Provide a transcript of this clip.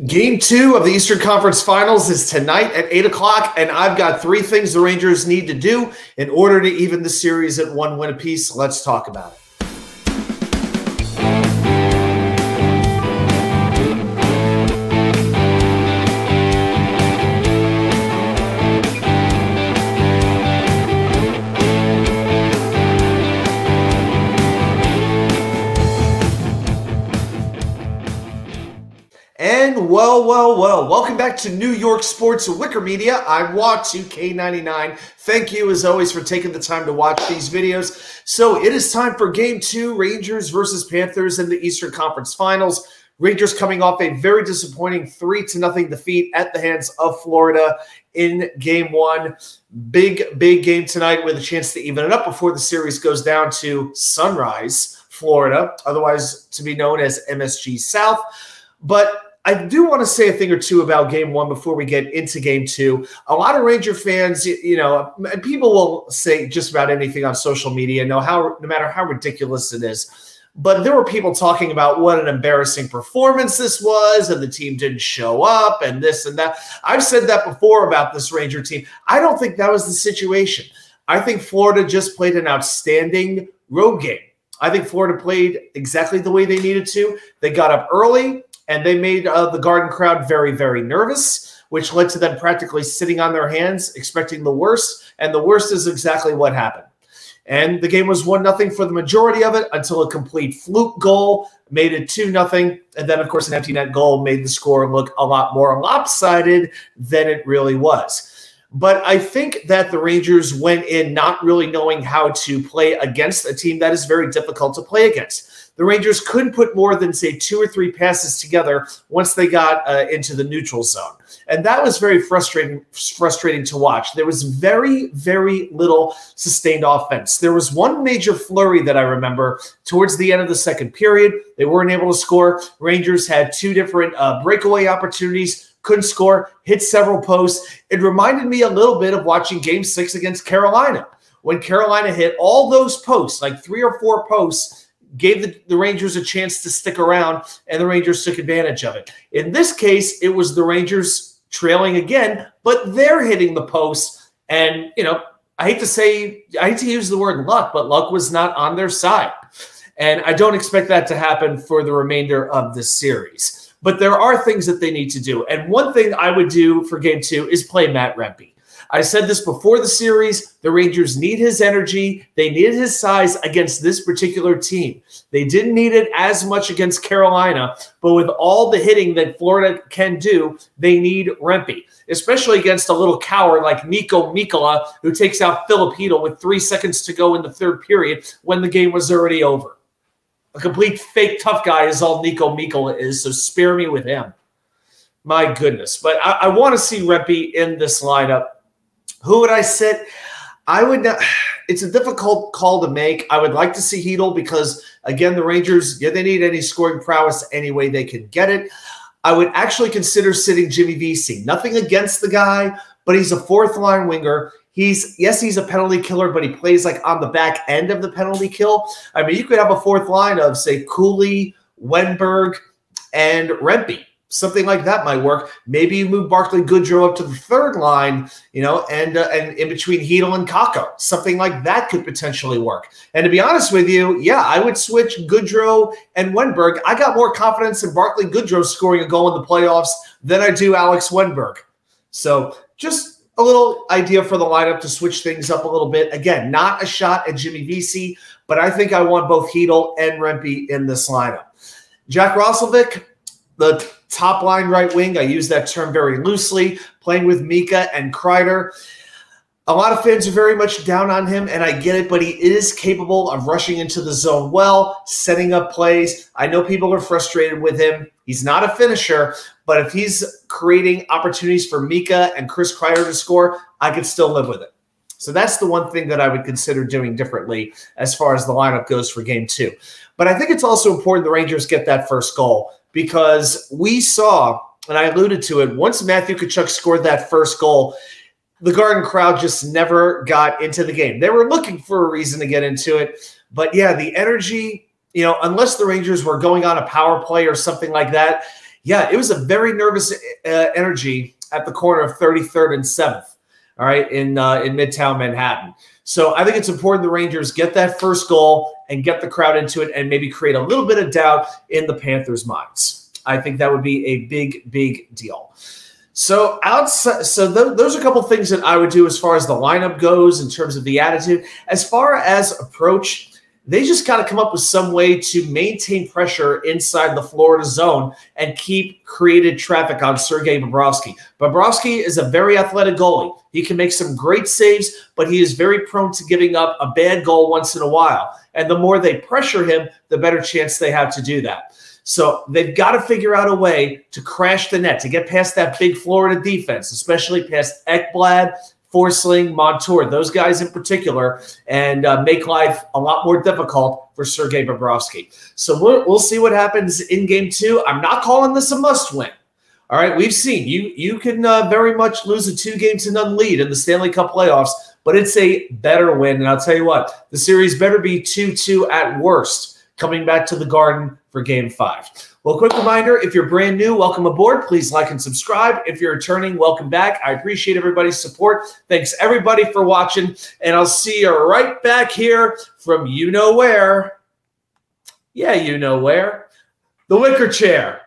Game 2 of the Eastern Conference Finals is tonight at 8 o'clock, and I've got 3 things the Rangers need to do in order to even the series at 1 win apiece. Let's talk about it. And well, welcome back to New York Sports WickerMedia. I'm K99. Thank you, as always, for taking the time to watch these videos. So it is time for Game 2, Rangers versus Panthers in the Eastern Conference Finals. Rangers coming off a very disappointing 3-0 defeat at the hands of Florida in Game 1. Big game tonight with a chance to even it up before the series goes down to Sunrise, Florida, otherwise to be known as MSG South. But I do want to say a thing or two about Game 1 before we get into Game 2. A lot of Ranger fans, and people will say just about anything on social media, no matter how ridiculous it is. But there were people talking about what an embarrassing performance this was, and the team didn't show up, and this and that. I've said that before about this Ranger team. I don't think that was the situation. I think Florida just played an outstanding road game. I think Florida played exactly the way they needed to. They got up early, and they made the Garden crowd very, very nervous, which led to them practically sitting on their hands, expecting the worst. And the worst is exactly what happened. And the game was 1-0 for the majority of it until a complete fluke goal made it 2-0. And then, of course, an empty net goal made the score look a lot more lopsided than it really was. But I think that the Rangers went in not really knowing how to play against a team that is very difficult to play against. The Rangers couldn't put more than, say, 2 or 3 passes together once they got into the neutral zone. And that was very frustrating to watch. There was very, very little sustained offense. There was one major flurry that I remember towards the end of the second period. They weren't able to score. Rangers had 2 different breakaway opportunities, couldn't score, hit several posts. It reminded me a little bit of watching Game 6 against Carolina. When Carolina hit all those posts, like 3 or 4 posts, gave the Rangers a chance to stick around, and the Rangers took advantage of it. In this case, it was the Rangers trailing again, but they're hitting the post. And, I hate to use the word luck, but luck was not on their side. And I don't expect that to happen for the remainder of this series. But there are things that they need to do. And one thing I would do for Game 2 is play mattrempe. I said this before the series. The Rangers need his energy. They needed his size against this particular team. They didn't need it as much against Carolina, but with all the hitting that Florida can do, they need Rempe, especially against a little coward like Nico Mikkola, who takes out filipchytil with 3 seconds to go in the third period when the game was already over. A complete fake tough guy is all Nico Mikkola is, so spare me with him. My goodness. But I want to see Rempe in this lineup. Who would I sit? I would not. It's a difficult call to make. I would like to see Chytil because, again, the Rangers, they need any scoring prowess any way they can get it. I would actually consider sitting Jimmy Vesey. Nothing against the guy, but he's a fourth-line winger. He's a penalty killer, but he plays like on the back end of the penalty kill. I mean, you could have a fourth line of, say, Cooley, Wenberg, and Rempe. Something like that might work. Maybe you move barclaygoodrow up to the third line, and in between Chytil and Kakko. Something like that could potentially work. And to be honest with you, yeah, I would switch Goodrow and Wenberg. I got more confidence in barclaygoodrow scoring a goal in the playoffs than I do Alex Wenberg. So just a little idea for the lineup to switch things up a little bit. Again, not a shot at Jimmy Vesey, but I think I want both Chytil and Rempe in this lineup. Jack Roslovic, the top line right wing, I use that term very loosely, playing with Mika and Kreider. A lot of fans are very much down on him, and I get it, but he is capable of rushing into the zone well, setting up plays. I know people are frustrated with him. He's not a finisher, but if he's creating opportunities for Mika and Chris Kreider to score, I could still live with it. So that's the one thing that I would consider doing differently as far as the lineup goes for Game 2. But I think it's also important the Rangers get that first goal, because we saw, and I alluded to it, once Matthew Tkachuk scored that first goal, the Garden crowd just never got into the game. They were looking for a reason to get into it. But, yeah, the energy, unless the Rangers were going on a power play or something like that, Yeah, it was a very nervous energy at the corner of 33rd and 7th, all right, in Midtown Manhattan. So I think it's important the Rangers get that first goal and get the crowd into it and maybe create a little bit of doubt in the Panthers' minds. I think that would be a big, big deal. So those are a couple things that I would do as far as the lineup goes in terms of the attitude. As far as approach, they just got to come up with some way to maintain pressure inside the Florida zone and keep created traffic on Sergei Bobrovsky. Bobrovsky is a very athletic goalie. He can make some great saves, but he is very prone to giving up a bad goal once in a while. And the more they pressure him, the better chance they have to do that. So they've got to figure out a way to crash the net, to get past that big Florida defense, especially past Ekblad, Forsling, Montour, those guys in particular, and make life a lot more difficult for Sergei Bobrovsky. So we'll see what happens in Game 2. I'm not calling this a must-win. All right, we've seen you can very much lose a 2-0 lead in the Stanley Cup playoffs, but it's a better win. And I'll tell you what, the series better be 2-2 at worst coming back to the Garden for Game 5. Well, quick reminder, if you're brand new, welcome aboard. Please like and subscribe. If you're returning, welcome back. I appreciate everybody's support. Thanks, everybody, for watching, and I'll see you right back here from you know where. Yeah, you know where. The Wicker Chair.